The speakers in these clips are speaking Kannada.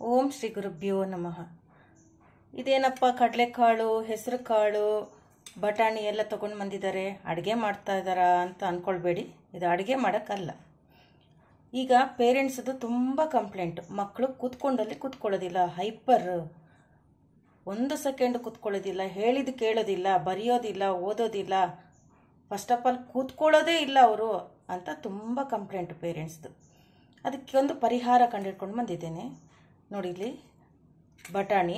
ಓಂ ಶ್ರೀ ಗುರುಭ್ಯೋ ನಮಃ. ಇದೇನಪ್ಪ ಕಡಲೆಕಾಳು, ಹೆಸರು ಕಾಳು, ಬಟಾಣಿ ಎಲ್ಲ ತೊಗೊಂಡು ಬಂದಿದ್ದಾರೆ, ಅಡುಗೆ ಮಾಡ್ತಾ ಇದ್ದಾರಾ ಅಂತ ಅಂದ್ಕೊಳ್ಬೇಡಿ. ಇದು ಅಡುಗೆ ಮಾಡೋಕ್ಕಲ್ಲ. ಈಗ ಪೇರೆಂಟ್ಸದು ತುಂಬ ಕಂಪ್ಲೇಂಟು, ಮಕ್ಕಳು ಕೂತ್ಕೊಳ್ಳೋದಿಲ್ಲ, ಹೈಪರ್, 1 ಸೆಕೆಂಡ್ ಕೂತ್ಕೊಳ್ಳೋದಿಲ್ಲ, ಹೇಳಿದ್ದು ಕೇಳೋದಿಲ್ಲ, ಬರೆಯೋದಿಲ್ಲ, ಓದೋದಿಲ್ಲ, ಫಸ್ಟ್ ಆಫ್ ಆಲ್ ಕೂತ್ಕೊಳ್ಳೋದೇ ಇಲ್ಲ ಅವರು ಅಂತ ತುಂಬ ಕಂಪ್ಲೇಂಟು ಪೇರೆಂಟ್ಸ್ದು. ಅದಕ್ಕೆ ಒಂದು ಪರಿಹಾರ ಕಂಡುಹಿಡ್ಕೊಂಡು ಬಂದಿದ್ದೇನೆ ನೋಡಿ. ಇಲ್ಲಿ ಬಟಾಣಿ,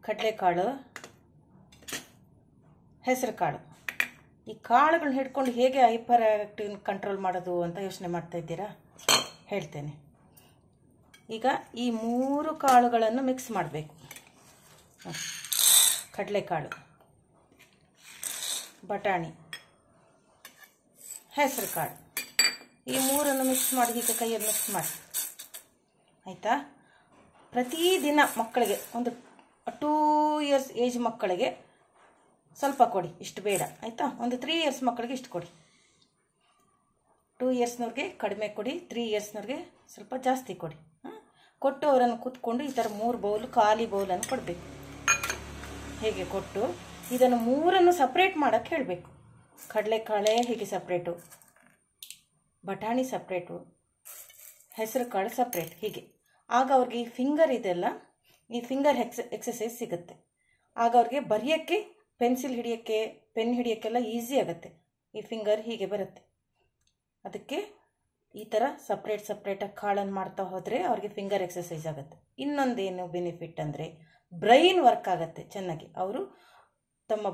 ಕಡಲೆಕಾಳು, ಹೆಸರು ಕಾಳು, ಈ ಕಾಳುಗಳನ್ನ ಹಿಡ್ಕೊಂಡು ಹೇಗೆ ಹೈಪರ್ ಆಕ್ಟಿವ್ ಕಂಟ್ರೋಲ್ ಮಾಡೋದು ಅಂತ ಯೋಚನೆ ಮಾಡ್ತಾ ಇದ್ದೀರಾ? ಹೇಳ್ತೇನೆ. ಈಗ ಈ 3 ಕಾಳುಗಳನ್ನು ಮಿಕ್ಸ್ ಮಾಡಬೇಕು. ಕಡಲೆಕಾಳು, ಬಟಾಣಿ, ಹೆಸರು ಕಾಳು, ಈ 3 ಮಿಕ್ಸ್ ಮಾಡಿ ಹೀಗೆ ಕೈಯಲ್ಲಿ ಮಿಕ್ಸ್ ಮಾಡಿ, ಆಯಿತಾ? ಪ್ರತಿದಿನ ಮಕ್ಕಳಿಗೆ ಒಂದು 2 ಇಯರ್ಸ್ ಏಜ್ ಮಕ್ಕಳಿಗೆ ಸ್ವಲ್ಪ ಕೊಡಿ, ಇಷ್ಟು ಬೇಡ, ಆಯಿತಾ? ಒಂದು 3 ಇಯರ್ಸ್ ಮಕ್ಕಳಿಗೆ ಇಷ್ಟು ಕೊಡಿ. 2 ಇಯರ್ಸ್ನವ್ರಿಗೆ ಕಡಿಮೆ ಕೊಡಿ, 3 ಇಯರ್ಸ್ನವ್ರಿಗೆ ಸ್ವಲ್ಪ ಜಾಸ್ತಿ ಕೊಡಿ. ಕೊಟ್ಟು ಅವರನ್ನು ಕೂತ್ಕೊಂಡು ಈ ಥರ 3 ಬೌಲ್, ಖಾಲಿ ಬೌಲನ್ನು ಕೊಡಬೇಕು. ಹೇಗೆ ಕೊಟ್ಟು ಇದನ್ನು 3 ಸಪ್ರೇಟ್ ಮಾಡೋಕ್ಕೆ ಹೇಳಬೇಕು. ಕಡಲೆಕಾಳೆ ಹೀಗೆ ಸಪ್ರೇಟು, ಬಟಾಣಿ ಸಪ್ರೇಟು, ಹೆಸರು ಕಾಳು ಸಪ್ರೇಟ್, ಹೀಗೆ. ಆಗ ಅವ್ರಿಗೆ ಈ ಫಿಂಗರ್ ಇದೆಲ್ಲ, ಈ ಫಿಂಗರ್ ಎಕ್ಸಸೈಸ್ ಸಿಗುತ್ತೆ. ಆಗ ಅವ್ರಿಗೆ ಬರೆಯೋಕ್ಕೆ, ಪೆನ್ಸಿಲ್ ಹಿಡಿಯೋಕ್ಕೆ, ಪೆನ್ ಹಿಡಿಯೋಕ್ಕೆಲ್ಲ ಈಸಿ ಆಗುತ್ತೆ. ಈ ಫಿಂಗರ್ ಹೀಗೆ ಬರುತ್ತೆ. ಅದಕ್ಕೆ ಈ ಥರ ಸಪ್ರೇಟಾಗಿ ಕಾಳನ್ನು ಮಾಡ್ತಾ ಹೋದರೆ ಅವ್ರಿಗೆ ಫಿಂಗರ್ ಎಕ್ಸಸೈಸ್ ಆಗುತ್ತೆ. ಇನ್ನೊಂದೇನು ಬೆನಿಫಿಟ್ ಅಂದರೆ ಬ್ರೈನ್ ವರ್ಕ್ ಆಗುತ್ತೆ ಚೆನ್ನಾಗಿ. ಅವರು ತಮ್ಮ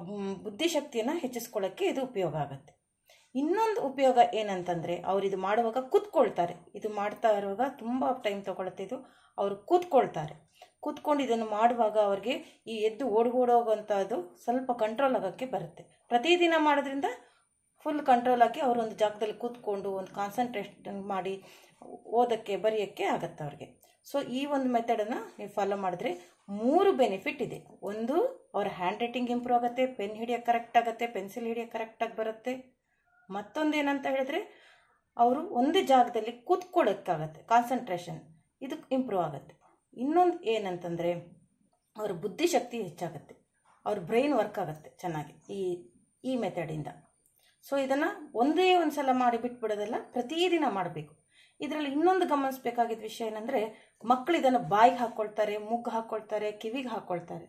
ಬುದ್ಧಿಶಕ್ತಿಯನ್ನು ಹೆಚ್ಚಿಸ್ಕೊಳ್ಳೋಕ್ಕೆ ಇದು ಉಪಯೋಗ ಆಗುತ್ತೆ. ಇನ್ನೊಂದು ಉಪಯೋಗ ಏನಂತಂದರೆ, ಅವ್ರು ಇದು ಮಾಡುವಾಗ ಕೂತ್ಕೊಳ್ತಾರೆ. ಇದು ಮಾಡ್ತಾ ಇರುವಾಗ ತುಂಬ ಟೈಮ್ ತೊಗೊಳುತ್ತೆ. ಇದು ಅವರು ಕೂತ್ಕೊಂಡು ಇದನ್ನು ಮಾಡುವಾಗ ಅವ್ರಿಗೆ ಈ ಎದ್ದು ಓಡೋಗುವಂಥದ್ದು ಸ್ವಲ್ಪ ಕಂಟ್ರೋಲ್ ಆಗೋಕ್ಕೆ ಬರುತ್ತೆ. ಪ್ರತಿದಿನ ಮಾಡೋದ್ರಿಂದ ಫುಲ್ ಕಂಟ್ರೋಲ್ ಆಗಿ ಅವರು ಒಂದು ಜಾಗದಲ್ಲಿ ಕೂತ್ಕೊಂಡು ಒಂದು ಕಾನ್ಸಂಟ್ರೇಷನ್ ಮಾಡಿ ಓದೋಕ್ಕೆ, ಬರೆಯೋಕ್ಕೆ ಆಗುತ್ತೆ ಅವ್ರಿಗೆ. ಸೊ ಈ ಒಂದು ಮೆಥಡನ್ನು ನೀವು ಫಾಲೋ ಮಾಡಿದ್ರೆ 3 ಬೆನಿಫಿಟ್ ಇದೆ. ಒಂದು, ಅವರ ಹ್ಯಾಂಡ್ ರೈಟಿಂಗ್ ಇಂಪ್ರೂವ್ ಆಗುತ್ತೆ, ಪೆನ್ ಹಿಡಿಯೋಕ್ಕೆ ಕರೆಕ್ಟ್ ಆಗುತ್ತೆ, ಪೆನ್ಸಿಲ್ ಹಿಡಿಯೋಕ್ಕೆ ಕರೆಕ್ಟಾಗಿ ಬರುತ್ತೆ. ಮತ್ತೊಂದು ಏನಂತ ಹೇಳಿದ್ರೆ, ಅವರು ಒಂದೇ ಜಾಗದಲ್ಲಿ ಕೂತ್ಕೊಳ್ಳೋಕ್ಕಾಗತ್ತೆ, ಕಾನ್ಸಂಟ್ರೇಷನ್ ಇದು ಇಂಪ್ರೂವ್ ಆಗುತ್ತೆ. ಇನ್ನೊಂದು ಏನಂತಂದರೆ, ಅವ್ರ ಬುದ್ಧಿಶಕ್ತಿ ಹೆಚ್ಚಾಗುತ್ತೆ, ಅವ್ರ ಬ್ರೈನ್ ವರ್ಕ್ ಆಗುತ್ತೆ ಚೆನ್ನಾಗಿ ಈ ಮೆಥಡಿಂದ. ಸೊ ಇದನ್ನು ಒಂದೇ ಒಂದು ಸಲ ಮಾಡಿ ಬಿಟ್ಬಿಡೋದಲ್ಲ, ಪ್ರತಿದಿನ ಮಾಡಬೇಕು. ಇದರಲ್ಲಿ ಇನ್ನೊಂದು ಗಮನಿಸಬೇಕಾಗಿದ್ದ ವಿಷಯ ಏನಂದರೆ, ಮಕ್ಕಳು ಇದನ್ನು ಬಾಯಿಗೆ ಹಾಕ್ಕೊಳ್ತಾರೆ, ಮೂಗು ಹಾಕ್ಕೊಳ್ತಾರೆ, ಕಿವಿಗೆ ಹಾಕ್ಕೊಳ್ತಾರೆ.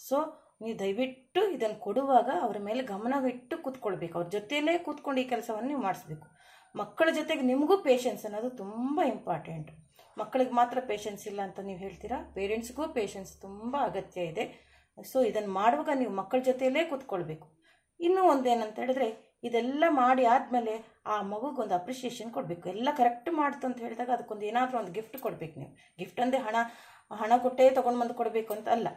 ಸೊ ನೀವು ದಯವಿಟ್ಟು ಇದನ್ನು ಕೊಡುವಾಗ ಅವರ ಮೇಲೆ ಗಮನವಿಟ್ಟು ಕೂತ್ಕೊಳ್ಬೇಕು. ಅವ್ರ ಜೊತೆಯಲ್ಲೇ ಕೂತ್ಕೊಂಡು ಈ ಕೆಲಸವನ್ನು ನೀವು ಮಾಡಿಸ್ಬೇಕು. ಮಕ್ಕಳ ಜೊತೆಗೆ ನಿಮಗೂ ಪೇಷನ್ಸ್ ಅನ್ನೋದು ತುಂಬ ಇಂಪಾರ್ಟೆಂಟ್. ಮಕ್ಕಳಿಗೆ ಮಾತ್ರ ಪೇಷನ್ಸ್ ಇಲ್ಲ ಅಂತ ನೀವು ಹೇಳ್ತೀರಾ, ಪೇರೆಂಟ್ಸ್ಗೂ ಪೇಷನ್ಸ್ ತುಂಬ ಅಗತ್ಯ ಇದೆ. ಸೊ ಇದನ್ನು ಮಾಡುವಾಗ ನೀವು ಮಕ್ಕಳ ಜೊತೆಯಲ್ಲೇ ಕೂತ್ಕೊಳ್ಬೇಕು. ಇನ್ನೂ ಒಂದೇನಂತ ಹೇಳಿದ್ರೆ, ಇದೆಲ್ಲ ಮಾಡಿ ಆದಮೇಲೆ ಆ ಮಗುಗೊಂದು ಅಪ್ರಿಷಿಯೇಷನ್ ಕೊಡಬೇಕು. ಎಲ್ಲ ಕರೆಕ್ಟ್ ಮಾಡ್ತು ಅಂತ ಹೇಳಿದಾಗ ಅದಕ್ಕೊಂದು ಏನಾದರೂ ಒಂದು ಗಿಫ್ಟ್ ಕೊಡಬೇಕು. ನೀವು ಗಿಫ್ಟ್ ಅಂದರೆ ಹಣ ಕೊಟ್ಟೇ ತೊಗೊಂಡು ಬಂದು ಕೊಡಬೇಕು ಅಂತ ಅಲ್ಲ.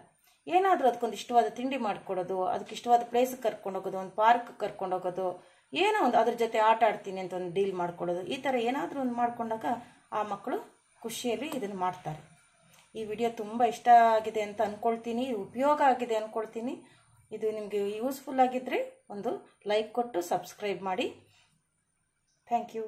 ಏನಾದರೂ ಅದಕ್ಕೊಂದು ಇಷ್ಟವಾದ ತಿಂಡಿ ಮಾಡಿಕೊಡೋದು, ಅದಕ್ಕೆ ಇಷ್ಟವಾದ ಪ್ಲೇಸಿಗೆ ಕರ್ಕೊಂಡೋಗೋದು, ಒಂದು ಪಾರ್ಕ್ ಕರ್ಕೊಂಡೋಗೋದು, ಏನೋ ಒಂದು ಅದ್ರ ಜೊತೆ ಆಟ ಆಡ್ತೀನಿ ಅಂತ ಒಂದು ಡೀಲ್ ಮಾಡಿಕೊಡೋದು, ಈ ಥರ ಏನಾದರೂ ಒಂದು ಮಾಡಿಕೊಂಡಾಗ ಆ ಮಕ್ಕಳು ಖುಷಿಯಲ್ಲಿ ಇದನ್ನು ಮಾಡ್ತಾರೆ. ಈ ವಿಡಿಯೋ ತುಂಬ ಇಷ್ಟ ಆಗಿದೆ ಅಂತ ಅಂದ್ಕೊಳ್ತೀನಿ, ಉಪಯೋಗ ಆಗಿದೆ ಅಂದ್ಕೊಳ್ತೀನಿ. ಇದು ನಿಮಗೆ ಯೂಸ್ಫುಲ್ ಆಗಿದ್ದರೆ ಒಂದು ಲೈಕ್ ಕೊಟ್ಟು ಸಬ್ಸ್ಕ್ರೈಬ್ ಮಾಡಿ. Thank you.